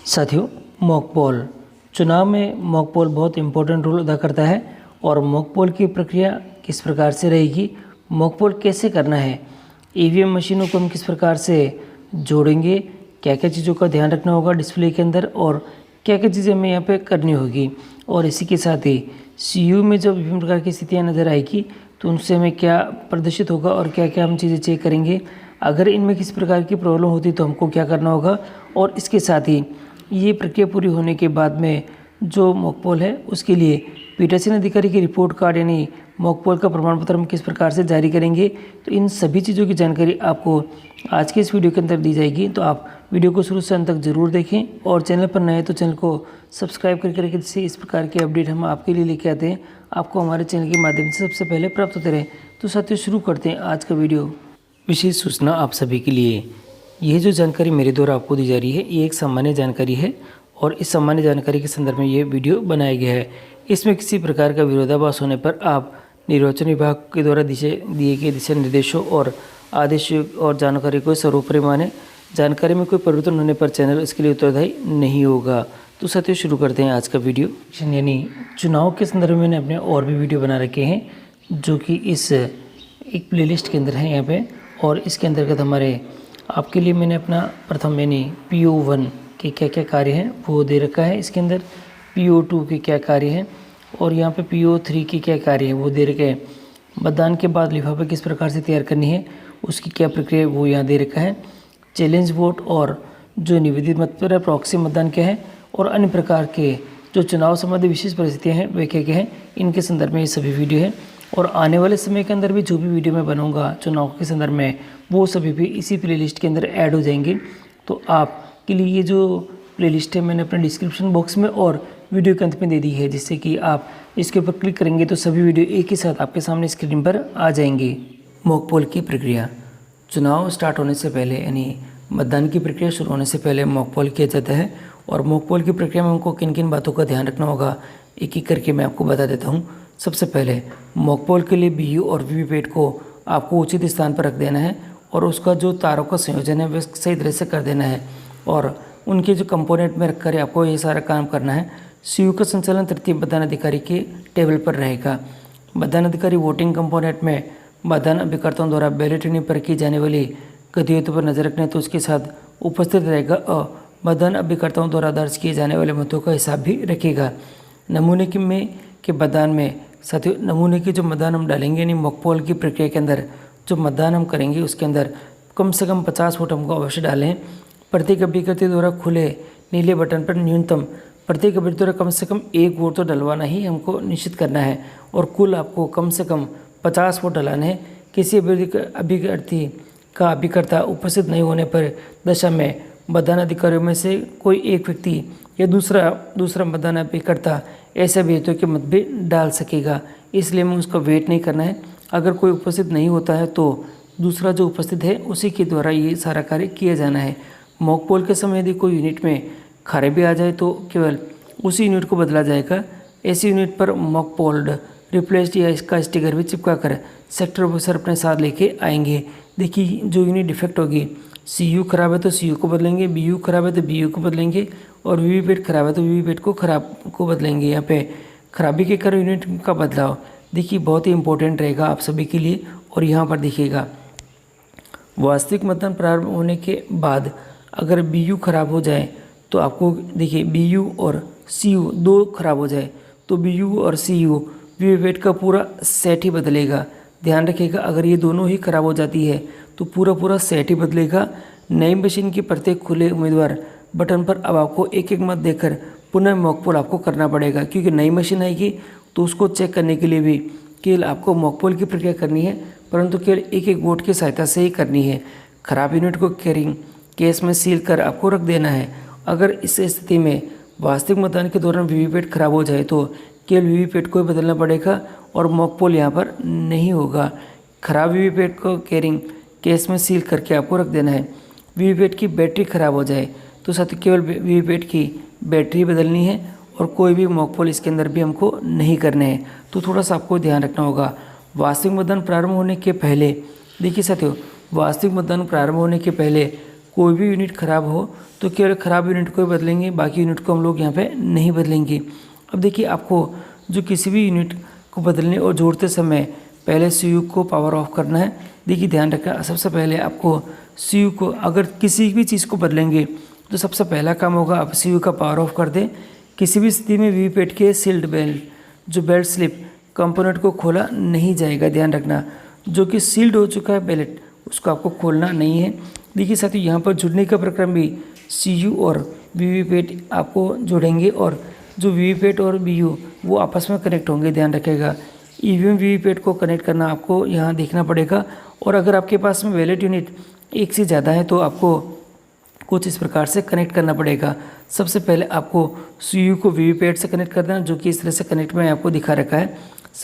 साथियों, mock poll चुनाव में मॉक पोल बहुत इम्पोर्टेंट रोल अदा करता है। और मॉक पोल की प्रक्रिया किस प्रकार से रहेगी, मॉक पोल कैसे करना है, ईवीएम मशीनों को हम किस प्रकार से जोड़ेंगे, क्या क्या चीज़ों का ध्यान रखना होगा डिस्प्ले के अंदर और क्या क्या चीज़ें हमें यहाँ पे करनी होगी। और इसी के साथ ही सीयू में जब विभिन्न प्रकार की स्थितियाँ नज़र आएगी तो उनसे हमें क्या प्रदर्शित होगा और क्या क्या हम चीज़ें चेक करेंगे। अगर इनमें किसी प्रकार की प्रॉब्लम होती तो हमको क्या करना होगा। और इसके साथ ही ये प्रक्रिया पूरी होने के बाद में जो मॉक पोल है उसके लिए पीठासीन अधिकारी की रिपोर्ट कार्ड यानी मॉक पोल का प्रमाण पत्र हम किस प्रकार से जारी करेंगे। तो इन सभी चीज़ों की जानकारी आपको आज के इस वीडियो के अंदर दी जाएगी। तो आप वीडियो को शुरू से अंत तक जरूर देखें और चैनल पर नए हैं तो चैनल को सब्सक्राइब करके रखें, जिससे इस प्रकार के अपडेट हम आपके लिए लेके आते हैं आपको हमारे चैनल के माध्यम से सबसे पहले प्राप्त होते रहें। तो साथियों, शुरू करते हैं आज का वीडियो। विशेष सूचना आप सभी के लिए, यह जो जानकारी मेरे द्वारा आपको दी जा रही है ये एक सामान्य जानकारी है और इस सामान्य जानकारी के संदर्भ में ये वीडियो बनाया गया है। इसमें किसी प्रकार का विरोधाभास होने पर आप निर्वाचन विभाग के द्वारा दिए गए दिशा निर्देशों और आदेश और जानकारी को सर्वोपरि माने। जानकारी में कोई परिवर्तन होने पर चैनल इसके लिए उत्तरदायी नहीं होगा। तो साथियों, शुरू करते हैं आज का वीडियो। यानी चुनाव के संदर्भ में मैंने अपने और भी वीडियो बना रखे हैं जो कि इस एक प्लेलिस्ट के अंदर है यहाँ पे। और इसके अंतर्गत हमारे आपके लिए मैंने अपना प्रथम यानी PO1 के क्या क्या कार्य हैं वो दे रखा है। इसके अंदर PO2 के क्या कार्य हैं और यहाँ पे PO3 के क्या कार्य हैं वो दे रखे हैं। मतदान के बाद लिफाफे किस प्रकार से तैयार करनी है उसकी क्या प्रक्रिया है वो यहाँ दे रखा है। चैलेंज वोट और जो निवेदित मतपत्र प्रॉक्सी मतदान क्या है और अन्य प्रकार के जो चुनाव संबंधी विशेष परिस्थितियाँ हैं वे क्या क्या हैं, इनके संदर्भ में ये सभी वीडियो है। और आने वाले समय के अंदर भी जो भी वीडियो मैं बनाऊंगा चुनाव के संदर्भ में वो सभी भी इसी प्लेलिस्ट के अंदर ऐड हो जाएंगे। तो आपके लिए ये जो प्लेलिस्ट है मैंने अपने डिस्क्रिप्शन बॉक्स में और वीडियो के अंत में दे दी है, जिससे कि आप इसके ऊपर क्लिक करेंगे तो सभी वीडियो एक ही साथ आपके सामने स्क्रीन पर आ जाएंगे। मॉक पोल की प्रक्रिया, चुनाव स्टार्ट होने से पहले यानी मतदान की प्रक्रिया शुरू होने से पहले मॉक पोल किया जाता है। और मॉक पोल की प्रक्रिया में हमको किन किन बातों का ध्यान रखना होगा एक एक करके मैं आपको बता देता हूँ। सबसे पहले मॉक पोल के लिए BU और वीवीपैट को आपको उचित स्थान पर रख देना है और उसका जो तारों का संयोजन है वह सही तरह से कर देना है और उनके जो कंपोनेंट में रखकर आपको ये सारा काम करना है। CU का संचालन तृतीय मतदान अधिकारी के टेबल पर रहेगा। मतदान अधिकारी वोटिंग कंपोनेंट में मतदान अभिकर्ताओं द्वारा बैलेटनी पर की जाने वाली गतिविधियों पर नजर रखने तो उसके साथ उपस्थित रहेगा और मतदान अभिकर्ताओं द्वारा दर्ज किए जाने वाले मतों का हिसाब भी रखेगा। नमूने के मतदान में साथियों, नमूने के जो मतदान हम डालेंगे यानी मॉक पोल की प्रक्रिया के अंदर जो मतदान हम करेंगे उसके अंदर कम से कम 50 वोट हमको अवश्य डालें। प्रत्येक अभिकर्ता द्वारा खुले नीले बटन पर न्यूनतम प्रत्येक अभ्यर्थी द्वारा कम से कम 1 वोट तो डलवाना ही हमको निश्चित करना है और कुल आपको कम से कम 50 वोट डलाने हैं। किसी अभिकर्ती का अभिकर्ता उपस्थित नहीं होने पर दशा में मतदान अधिकारियों में से कोई एक व्यक्ति या दूसरा मतदान अभिकर्ता ऐसे अभ्यर्थियों के मत भी डाल सकेगा। इसलिए हमें उसका वेट नहीं करना है। अगर कोई उपस्थित नहीं होता है तो दूसरा जो उपस्थित है उसी के द्वारा ये सारा कार्य किया जाना है। मॉक पोल के समय यदि कोई यूनिट में खराबी आ जाए तो केवल उसी यूनिट को बदला जाएगा। ऐसी यूनिट पर मॉक पोल्ड रिप्लेस्ड या इसका स्टिकर भी चिपका कर सेक्टर ऑफिसर अपने साथ लेके आएंगे। देखिए, जो यूनिट डिफेक्ट होगी, CU खराब है तो CU को बदलेंगे, BU खराब है तो BU को बदलेंगे और वीवीपैट खराब है तो वीवीपैट को बदलेंगे। यहाँ पे खराबी के कारण यूनिट का बदलाव देखिए बहुत ही इंपॉर्टेंट रहेगा आप सभी के लिए। और यहाँ पर देखिएगा, वास्तविक मतदान प्रारंभ होने के बाद अगर BU खराब हो जाए तो आपको देखिए BU और CU दो खराब हो जाए तो BU और CU वीवीपैट का पूरा सेट ही बदलेगा। ध्यान रखिएगा, अगर ये दोनों ही खराब हो जाती है तो पूरा सेट ही बदलेगा। नई मशीन की प्रत्येक खुले उम्मीदवार बटन पर अब आपको एक एक मत देकर पुनः मॉक पोल आपको करना पड़ेगा, क्योंकि नई मशीन आएगी तो उसको चेक करने के लिए भी केवल आपको मॉक पोल की प्रक्रिया करनी है, परंतु केवल एक एक वोट की सहायता से ही करनी है। खराब यूनिट को कैरिंग केस में सील कर आपको रख देना है। अगर इस स्थिति में वास्तविक मतदान के दौरान वीवीपैट खराब हो जाए तो केवल वीवीपैट को ही बदलना पड़ेगा और मॉक पोल यहाँ पर नहीं होगा। खराब वीवीपैट को कैरिंग केस में सील करके आपको रख देना है। वीवीपैट की बैटरी खराब हो जाए तो साथ केवल वीवीपैट की बैटरी बदलनी है और कोई भी मॉक पोल इसके अंदर भी हमको नहीं करने हैं। तो थोड़ा सा आपको ध्यान रखना होगा। वास्तविक मतदान प्रारंभ होने के पहले देखिए साथियों, वास्तविक मतदान प्रारंभ होने के पहले कोई भी यूनिट ख़राब हो तो केवल ख़राब यूनिट को ही बदलेंगे, बाकी यूनिट को हम लोग यहाँ पे नहीं बदलेंगे। अब देखिए, आपको जो किसी भी यूनिट को बदलने और जोड़ते समय पहले सीयू को पावर ऑफ करना है। देखिए ध्यान रखना, सबसे पहले आपको सीयू को, अगर किसी भी चीज़ को बदलेंगे तो सबसे पहला काम होगा आप सीयू का पावर ऑफ कर दें। किसी भी स्थिति में वीवीपैट के सील्ड बेल्ट, जो बेल्ट स्लिप कंपोनेंट को खोला नहीं जाएगा। ध्यान रखना, जो कि सील्ड हो चुका है बेल्ट, उसको आपको खोलना नहीं है। देखिए साथियों, यहाँ पर जुड़ने का प्रक्रम भी सीयू और वीवीपैट आपको जोड़ेंगे और जो वीवीपैट और बीयू वो आपस में कनेक्ट होंगे। ध्यान रखिएगा, ईवीएम वीवीपैट को कनेक्ट करना आपको यहाँ देखना पड़ेगा। और अगर आपके पास में वैलिड यूनिट एक से ज़्यादा है तो आपको कुछ इस प्रकार से कनेक्ट करना पड़ेगा। सबसे पहले आपको सीयू को वीवीपैट से कनेक्ट कर देना, जो कि इस तरह से कनेक्ट में आपको दिखा रखा है।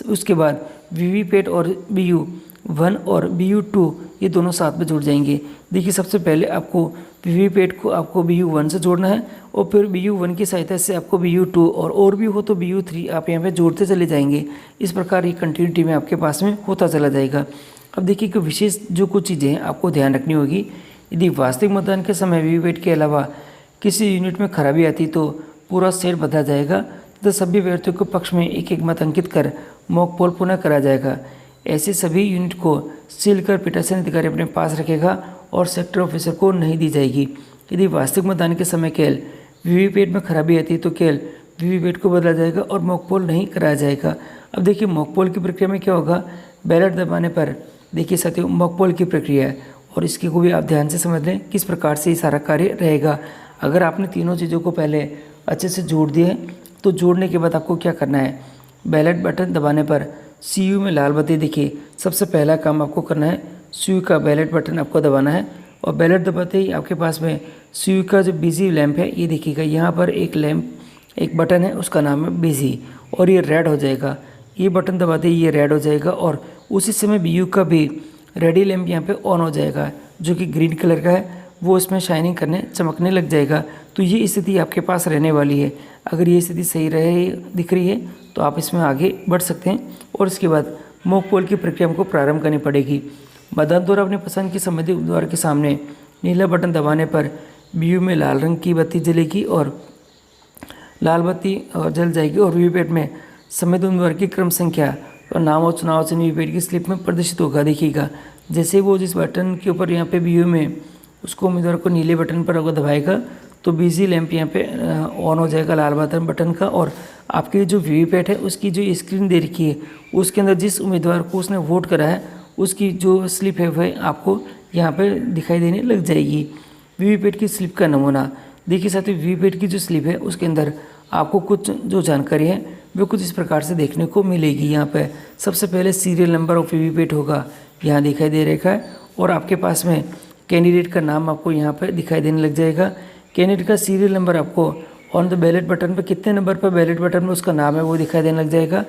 उसके बाद वीवीपैट और बीयू 1 और बीयू 2 ये दोनों साथ में जुड़ जाएंगे। देखिए, सबसे पहले आपको वीवीपैट को आपको बीयू 1 से जोड़ना है और फिर बीयू 1 की सहायता से आपको बीयू 2 और भी हो तो बीयू 3 आप यहाँ पे जोड़ते चले जाएंगे। इस प्रकार ये कंटिन्यूटी में आपके पास में होता चला जाएगा। अब देखिए कि विशेष जो कुछ चीज़ें हैं आपको ध्यान रखनी होगी। यदि वास्तविक मतदान के समय वीवीपैट के अलावा किसी यूनिट में खराबी आती तो पूरा सेट बदला जाएगा तथा सभी अभ्यर्थियों के पक्ष में एक एक मत अंकित कर मॉक पोल पुनः करा जाएगा। ऐसे सभी यूनिट को सील कर पीठासीन अधिकारी अपने पास रखेगा और सेक्टर ऑफिसर को नहीं दी जाएगी। यदि वास्तविक मतदान के समय केवल वीवीपैट में खराबी आती है तो केवल वीवीपैट को बदला जाएगा और मॉक पोल नहीं कराया जाएगा। अब देखिए, मॉक पोल की प्रक्रिया में क्या होगा, बैलेट दबाने पर देखिए साथियों मॉक पोल की प्रक्रिया है और इसकी को भी आप ध्यान से समझ लें किस प्रकार से ये सारा कार्य रहेगा। अगर आपने तीनों चीज़ों को पहले अच्छे से जोड़ दिए तो जोड़ने के बाद आपको क्या करना है, बैलेट बटन दबाने पर सीयू में लाल बत्ती दिखी, सबसे पहला काम आपको करना है सीयू का बैलेट बटन आपको दबाना है और बैलेट दबाते ही आपके पास में सीयू का जो बिजी लैंप है ये दिखेगा। यहाँ पर एक लैंप, एक बटन है, उसका नाम है बिजी और ये रेड हो जाएगा। ये बटन दबाते ही ये रेड हो जाएगा और उसी समय बीयू का भी रेडी लैंप यहाँ पे ऑन हो जाएगा, जो कि ग्रीन कलर का है, वो इसमें शाइनिंग करने चमकने लग जाएगा। तो ये स्थिति आपके पास रहने वाली है। अगर ये स्थिति सही रहे दिख रही है तो आप इसमें आगे बढ़ सकते हैं और इसके बाद मॉक पोल की प्रक्रिया हमको प्रारंभ करनी पड़ेगी। मतदान द्वारा अपने पसंद की संबंधित उम्मीदवार के सामने नीला बटन दबाने पर बीयू में लाल रंग की बत्ती जलेगी और लाल बत्ती जल जाएगी और वीवीपैट में संबंधित उम्मीदवार की क्रम संख्या और नाम और चुनाव चिन्ह वीवीपैट की स्लिप में प्रदर्शित होगा। देखिएगा, जैसे वो जिस बटन के ऊपर यहाँ पे बीयू में उसको उम्मीदवार को नीले बटन पर अगर दबाएगा तो बिजी लैंप यहाँ पे ऑन हो जाएगा लाल बटन का और आपकी जो वीवीपैट है उसकी जो स्क्रीन दे रखी है उसके अंदर जिस उम्मीदवार को उसने वोट करा है उसकी जो स्लिप है वह आपको यहाँ पे दिखाई देने लग जाएगी। वीवीपैट की स्लिप का नमूना देखिए साथियों, वीवीपैट की जो स्लिप है उसके अंदर आपको कुछ जो जानकारी है वो कुछ इस प्रकार से देखने को मिलेगी। यहाँ पे सबसे पहले सीरियल नंबर ऑफ वीवीपैट होगा, यहाँ दिखाई दे रखा है और आपके पास में कैंडिडेट का नाम आपको यहाँ पे दिखाई देने लग जाएगा। कैंडिडेट का सीरियल नंबर आपको ऑन द बैलेट बटन पर कितने नंबर पर बैलेट बटन में उसका नाम है वो दिखाई देने लग जाएगा।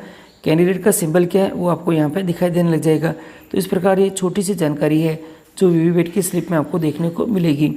कैंडिडेट का सिंबल क्या है वो आपको यहाँ पे दिखाई देने लग जाएगा। तो इस प्रकार ये छोटी सी जानकारी है जो वीवीपैट की स्लिप में आपको देखने को मिलेगी।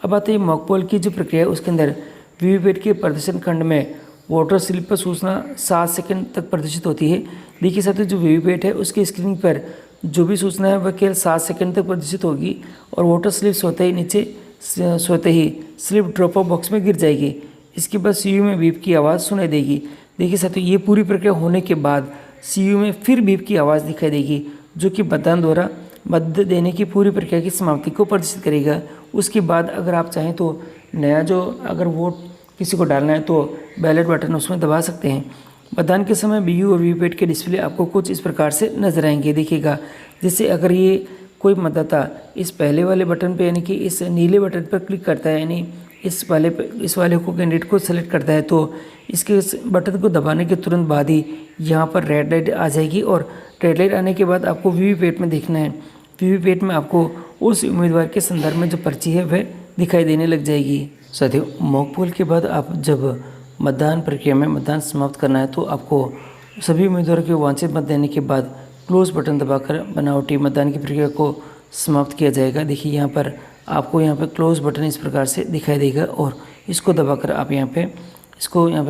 अब आते हैं मॉक पोल की जो प्रक्रिया है उसके अंदर वीवीपैट के प्रदर्शन खंड में वोटर स्लिप पर सूचना 7 सेकंड तक प्रदर्शित होती है। देखिए साथियों, जो वीवीपैट है उसकी स्क्रीन पर जो भी सूचना है वह केवल 7 सेकंड तक प्रदर्शित होगी और वोटर स्लिप सोते ही स्लिप ड्रॉप ऑफ बॉक्स में गिर जाएगी। इसके बाद सीयू में बीप की आवाज़ सुनाई देगी। देखिए साथियों, ये पूरी प्रक्रिया होने के बाद सीयू में फिर बीप की आवाज़ दिखाई देगी जो कि मतदान द्वारा मत देने की पूरी प्रक्रिया की समाप्ति को प्रदर्शित करेगा। उसके बाद अगर आप चाहें तो नया जो अगर वोट किसी को डालना है तो बैलेट बटन उसमें दबा सकते हैं। मतदान के समय बीयू और वीवीपैट के डिस्प्ले आपको कुछ इस प्रकार से नजर आएंगे। देखिएगा, जैसे अगर ये कोई मतदाता इस पहले वाले बटन पे यानी कि इस नीले बटन पर क्लिक करता है, यानी इस वाले को कैंडिडेट को सेलेक्ट करता है तो इसके बटन को दबाने के तुरंत बाद ही यहाँ पर रेड लाइट आ जाएगी और रेड लाइट आने के बाद आपको वीवीपैट में देखना है। वीवीपैट में आपको उस उम्मीदवार के संदर्भ में जो पर्ची है वह दिखाई देने लग जाएगी। साथियों, मॉक पोल के बाद आप जब मतदान प्रक्रिया में मतदान समाप्त करना है तो आपको सभी उम्मीदवारों के वांछित मत देने के बाद क्लोज बटन दबाकर बनावटी मतदान की प्रक्रिया को समाप्त किया जाएगा। देखिए यहाँ पर आपको यहाँ पे क्लोज बटन इस प्रकार से दिखाई देगा और इसको दबाकर आप यहाँ पे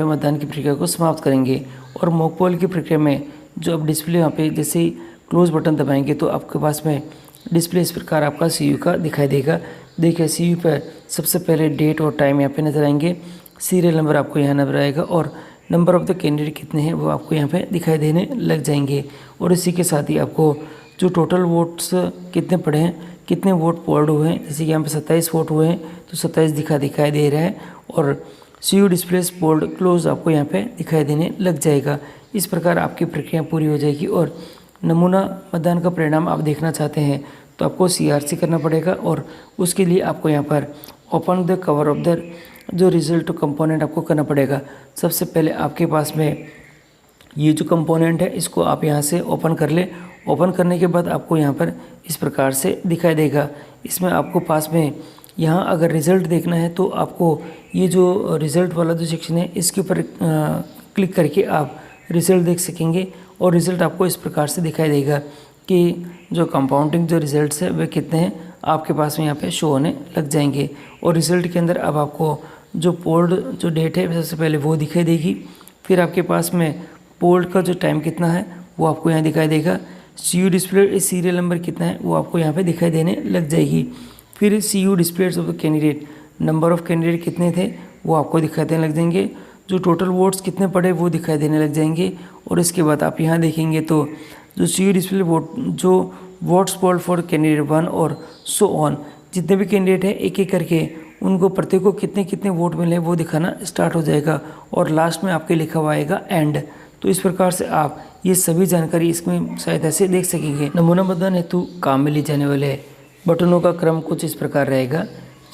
मतदान की प्रक्रिया को समाप्त करेंगे। और मॉक पोल की प्रक्रिया में जो अब डिस्प्ले यहाँ पे जैसे ही क्लोज बटन दबाएंगे तो आपके पास में डिस्प्ले इस प्रकार आपका सीयू का दिखाई देगा, देखिए सीयू पर सबसे पहले डेट और टाइम यहाँ पे नज़र आएंगे, सीरियल नंबर आपको यहाँ नज़र आएगा और नंबर ऑफ द कैंडिडेट कितने हैं वो आपको यहाँ पे दिखाई देने लग जाएंगे। और इसी के साथ ही आपको जो टोटल वोट्स कितने पड़े हैं, कितने वोट पोल्ड हुए हैं, जैसे कि यहाँ पे 27 वोट हुए हैं तो 27 दिखाई दे रहा है और सीयू डिस्प्लेस पोल्ड क्लोज आपको यहाँ पे दिखाई देने लग जाएगा। इस प्रकार आपकी प्रक्रिया पूरी हो जाएगी। और नमूना मतदान का परिणाम आप देखना चाहते हैं तो आपको CRC करना पड़ेगा और उसके लिए आपको यहाँ पर open the cover of the जो रिजल्ट कंपोनेंट आपको करना पड़ेगा। सबसे पहले आपके पास में ये जो कंपोनेंट है इसको आप यहाँ से ओपन कर ले। ओपन करने के बाद आपको यहाँ पर इस प्रकार से दिखाई देगा। इसमें आपको पास में यहाँ अगर रिज़ल्ट देखना है तो आपको ये जो रिज़ल्ट वाला जो सेक्शन है इसके ऊपर क्लिक करके आप रिज़ल्ट देख सकेंगे और रिज़ल्ट आपको इस प्रकार से दिखाई देगा कि जो कंपाउंडिंग जो रिज़ल्ट्स है वे कितने हैं आपके पास में यहाँ पे शो होने लग जाएंगे। और रिज़ल्ट के अंदर अब आपको जो पोल्ड जो डेट है सबसे पहले वो दिखाई देगी, फिर आपके पास में पोल्ड का जो टाइम कितना है वो आपको यहाँ दिखाई देगा, सीयू डिस्प्ले सीरियल नंबर कितना है वो आपको यहाँ पे दिखाई देने लग जाएगी, फिर सीयू displace of the candidate number of candidate कितने थे वो आपको दिखाई देने लग जाएंगे, जो टोटल वोट्स कितने पड़े वो दिखाई देने लग जाएंगे। और इसके बाद आप यहाँ देखेंगे तो जो सीयू डिस्प्ले वोट जो वोट्स पोल्ड फॉर कैंडिडेट 1 और सो ऑन, जितने भी कैंडिडेट हैं एक एक करके उनको प्रत्येक को कितने कितने वोट मिले वो दिखाना स्टार्ट हो जाएगा और लास्ट में आपके लिखा हुआ आएगा एंड। तो इस प्रकार से आप ये सभी जानकारी इसमें सहायता से देख सकेंगे। नमूना मतदान हेतु काम में लिए जाने वाले बटनों का क्रम कुछ इस प्रकार रहेगा।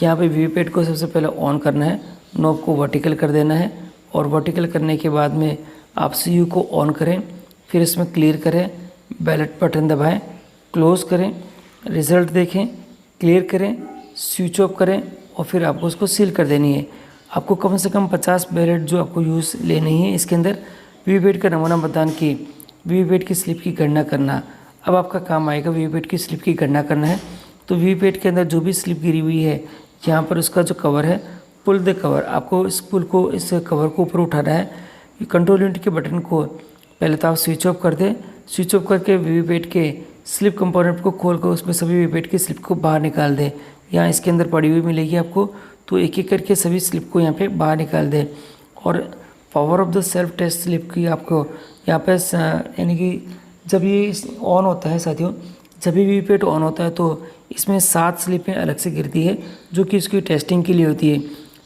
यहाँ पे वीवीपैट को सबसे पहले ऑन करना है, नॉब को वर्टिकल कर देना है और वर्टिकल करने के बाद में आप सीयू को ऑन करें, फिर इसमें क्लियर करें, बैलेट बटन दबाएं, क्लोज करें, रिज़ल्ट देखें, क्लियर करें, स्विच ऑफ करें और फिर आपको उसको सील कर देनी है। आपको कम से कम 50 बैलेट जो आपको यूज़ लेनी है इसके अंदर। वीवीपैट का नमूना मतदान की वीवीपैट की स्लिप की गणना करना, अब आपका काम आएगा वीवीपैट की स्लिप की गणना करना है। तो वीवीपैट के अंदर जो भी स्लिप गिरी हुई है यहाँ पर उसका जो कवर है पुल द कवर, आपको इस पुल को इस कवर को ऊपर उठाना है। कंट्रोल यूनिट के बटन को पहले तो आप स्विच ऑफ कर दें, स्विच ऑफ करके वीवीपैट के स्लिप कंपोनेंट को खोल कर उसमें सभी वीवीपैट की स्लिप को बाहर निकाल दें। यहाँ इसके अंदर पड़ी हुई मिलेगी आपको, तो एक एक करके सभी स्लिप को यहाँ पे बाहर निकाल दें। और power of the self test slip की आपको यहाँ पे यानी कि जब ये ऑन होता है साथियों, जब भी वीवीपैट ऑन होता है तो इसमें 7 स्लिपें अलग से गिरती है जो कि इसकी टेस्टिंग के लिए होती है।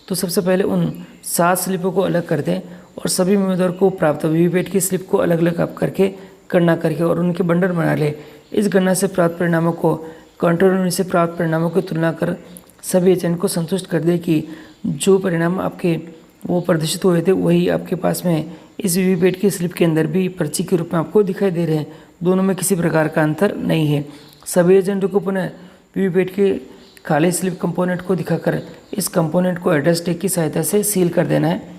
तो सबसे पहले उन 7 स्लिपों को अलग कर दें और सभी उम्मीदवार को प्राप्त वीवीपैट की स्लिप को अलग अलग आप करके गणना करके और उनके बंडल बना ले। इस गणना से प्राप्त परिणामों को कंट्रोल यूनिट से प्राप्त परिणामों की तुलना कर सभी एजेंट को संतुष्ट कर दे कि जो परिणाम आपके वो प्रदर्शित हुए थे वही आपके पास में इस वीवीपैट की स्लिप के अंदर भी पर्ची के रूप में आपको दिखाई दे रहे हैं। दोनों में किसी प्रकार का अंतर नहीं है। सभी एजेंटों को पुनः वीवीपैट के खाली स्लिप कंपोनेंट को दिखाकर इस कंपोनेंट को एड्रेस टैग की सहायता से सील कर देना है।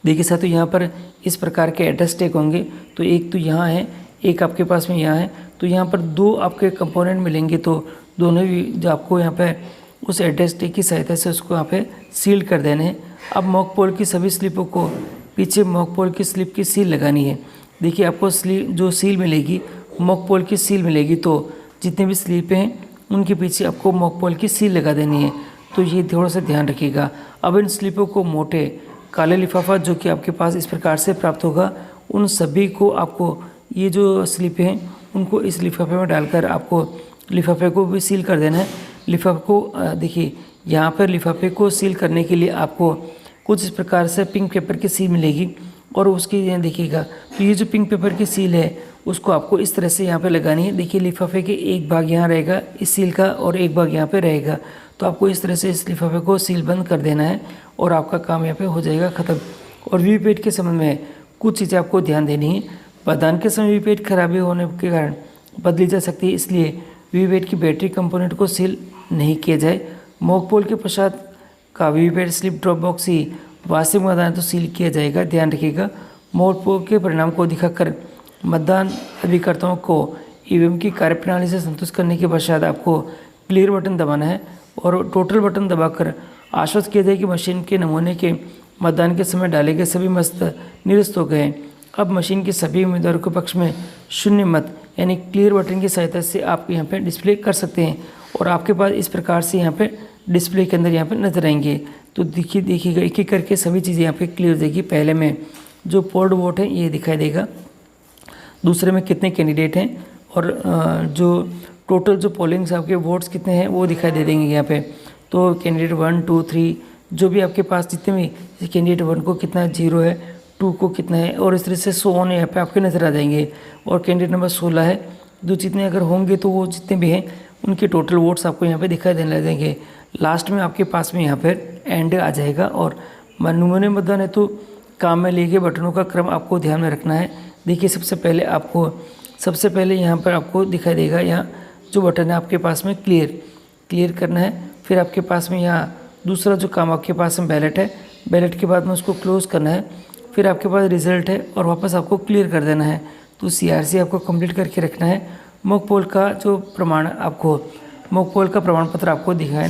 देखिए साथियों यहाँ पर इस प्रकार के एड्रेस टैग होंगे, तो एक तो यहाँ है, एक आपके पास में यहाँ है, तो यहाँ पर 2 आपके कंपोनेंट मिलेंगे, तो दोनों भी जो आपको यहाँ पे उस एड्रेस टैग की सहायता से उसको यहाँ पे सील कर देने हैं। अब मॉक पोल की सभी स्लिपों को पीछे मॉक पोल की स्लिप की सील लगानी है। देखिए आपको जो सील मिलेगी मॉक पोल की सील मिलेगी, तो जितने भी स्लिपें हैं उनके पीछे आपको मॉक पोल की सील लगा देनी है। तो ये थोड़ा सा ध्यान रखिएगा। अब इन स्लिपों को मोटे काले लिफाफा जो कि आपके पास इस प्रकार से प्राप्त होगा, उन सभी को आपको ये जो स्लिपें हैं उनको इस लिफाफे में डालकर आपको लिफाफे को भी सील कर देना है। लिफाफे को देखिए यहाँ पर लिफाफे को सील करने के लिए आपको कुछ इस प्रकार से पिंक पेपर की सील मिलेगी और उसकी यहाँ देखिएगा, तो ये जो पिंक पेपर की सील है उसको आपको इस तरह से यहाँ पे लगानी है। देखिए लिफाफे के एक भाग यहाँ रहेगा इस सील का और एक भाग यहाँ पे रहेगा, तो आपको इस तरह से इस लिफाफे को सील बंद कर देना है और आपका काम यहाँ पे हो जाएगा ख़त्म। और वीवीपैट के समय में कुछ चीज़ें आपको ध्यान देनी है। मतदान के समय वीवीपैट खराबी होने के कारण बदली जा सकती है, इसलिए वीवीपैट की बैटरी कंपोनेंट को सील नहीं किया जाए। मॉक पोल के पश्चात का वीवीपैट स्लिप ड्रॉप बॉक्स ही वास्तविक मतदान तो सील किया जाएगा। ध्यान रखिएगा, मॉक पोल के परिणाम को दिखाकर मतदान अभिकर्ताओं को ईवीएम की कार्यप्रणाली से संतुष्ट करने के पश्चात आपको क्लियर बटन दबाना है और टोटल बटन दबाकर आश्वस्त किया जाए कि मशीन के नमूने के मतदान के समय डाले गए सभी मत निरस्त हो गए। अब मशीन के सभी उम्मीदवारों के पक्ष में 0 मत यानी क्लियर बटन की सहायता से आप यहाँ पे डिस्प्ले कर सकते हैं और आपके पास इस प्रकार से यहाँ पे डिस्प्ले के अंदर यहाँ पे नजर आएंगे। तो देखिएगा एक एक करके सभी चीज़ें यहाँ पे क्लियर देगी। पहले में जो पोल्ड वोट है ये दिखाई देगा, दूसरे में कितने कैंडिडेट हैं, और जो टोटल जो पोलिंग्स आपके वोट्स कितने हैं वो दिखाई दे देंगे यहाँ पे। तो कैंडिडेट 1 2 3 जो भी आपके पास जितने भी कैंडिडेट 1 को कितना 0 है, 2 को कितना है, और इस तरह से 100 ऑन यहाँ पे आपके नज़र आ जाएंगे। और कैंडिडेट नंबर 16 है, जो जितने अगर होंगे तो वो जितने भी हैं उनके टोटल वोट्स आपको यहाँ पे दिखाई देने लग जाएंगे। लास्ट में आपके पास में यहाँ पर एंड आ जाएगा। और नमूने मतदान है तो काम में लिए गए बटनों का क्रम आपको ध्यान में रखना है। देखिए सबसे पहले यहाँ पर आपको दिखाई देगा, यहाँ जो बटन है आपके पास में क्लियर करना है। फिर आपके पास में यहाँ दूसरा जो काम आपके पास में बैलेट है, बैलेट के बाद में उसको क्लोज़ करना है। फिर आपके पास रिजल्ट है और वापस आपको क्लियर कर देना है। तो CRC आपको कंप्लीट करके रखना है। मॉक पोल का प्रमाण पत्र आपको दिखाई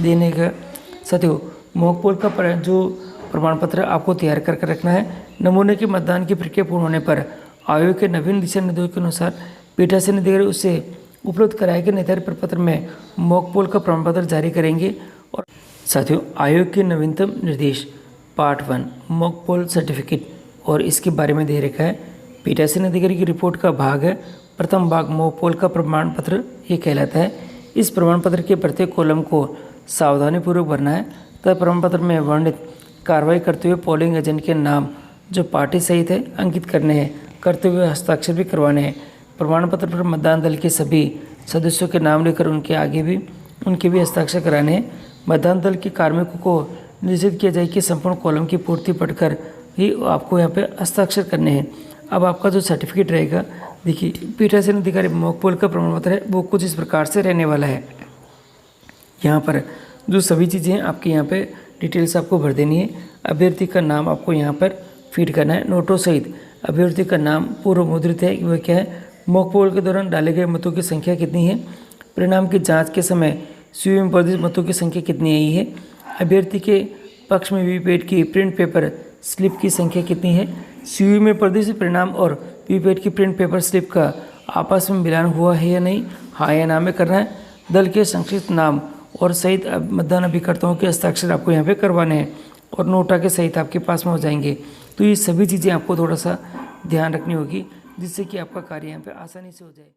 देने का साथियों, मॉक पोल का जो प्रमाण पत्र आपको तैयार करके रखना है। नमूने के मतदान की प्रक्रिया पूर्ण होने पर आयोग के नवीन दिशा निर्देशों के अनुसार पीठासीन अधिकारी उसे उपलब्ध कराए गए निर्धारित प्रपत्र में मॉक पोल का प्रमाण पत्र जारी करेंगे। और साथियों आयोग के नवीनतम निर्देश पार्ट 1 मॉक पोल सर्टिफिकेट और इसके बारे में दे रखा है। पीठासीन अधिकारी की रिपोर्ट का भाग है। प्रथम भाग मॉक पोल का प्रमाण पत्र ये कहलाता है। इस प्रमाण पत्र के प्रत्येक कॉलम को सावधानीपूर्वक भरना है तथा प्रमाण पत्र में वर्णित कार्रवाई करते हुए पोलिंग एजेंट के नाम जो पार्टी सहित है अंकित करने हैं, करते हुए हस्ताक्षर भी करवाने हैं। प्रमाण पत्र पर मतदान दल के सभी सदस्यों के नाम लेकर उनके भी हस्ताक्षर कराने हैं। मतदान दल के कार्मिकों को निर्देशित किया जाए कि संपूर्ण कॉलम की पूर्ति पढ़कर ही आपको यहाँ पे हस्ताक्षर करने हैं। अब आपका जो सर्टिफिकेट रहेगा, देखिए पीठासीन अधिकारी मॉक पोल का प्रमाण पत्र है वो कुछ इस प्रकार से रहने वाला है। यहाँ पर जो सभी चीज़ें आपके यहाँ पे डिटेल्स आपको भर देनी है। अभ्यर्थी का नाम आपको यहाँ पर फीड करना है नोटों सहित। अभ्यर्थी का नाम पूर्व मुद्रित है, वह क्या है, मॉक पोल के दौरान डाले गए मतों की संख्या कितनी है, परिणाम की जांच के समय सीयू में प्रदर्शित मतों की संख्या कितनी आई है, अभ्यर्थी के पक्ष में वीवीपैट की प्रिंट पेपर स्लिप की संख्या कितनी है, सीयू में प्रदर्शित परिणाम और वीवीपैट की प्रिंट पेपर स्लिप का आपस में मिलान हुआ है या नहीं, हाँ या ना में करना है। दल के संक्षिप्त नाम और सहित मतदान अभिकर्ताओं के हस्ताक्षर आपको यहाँ पे करवाने हैं और नोटा के सहित आपके पास में हो जाएंगे। तो ये सभी चीज़ें आपको थोड़ा सा ध्यान रखनी होगी जिससे कि आपका कार्य यहाँ पे आसानी से हो जाए।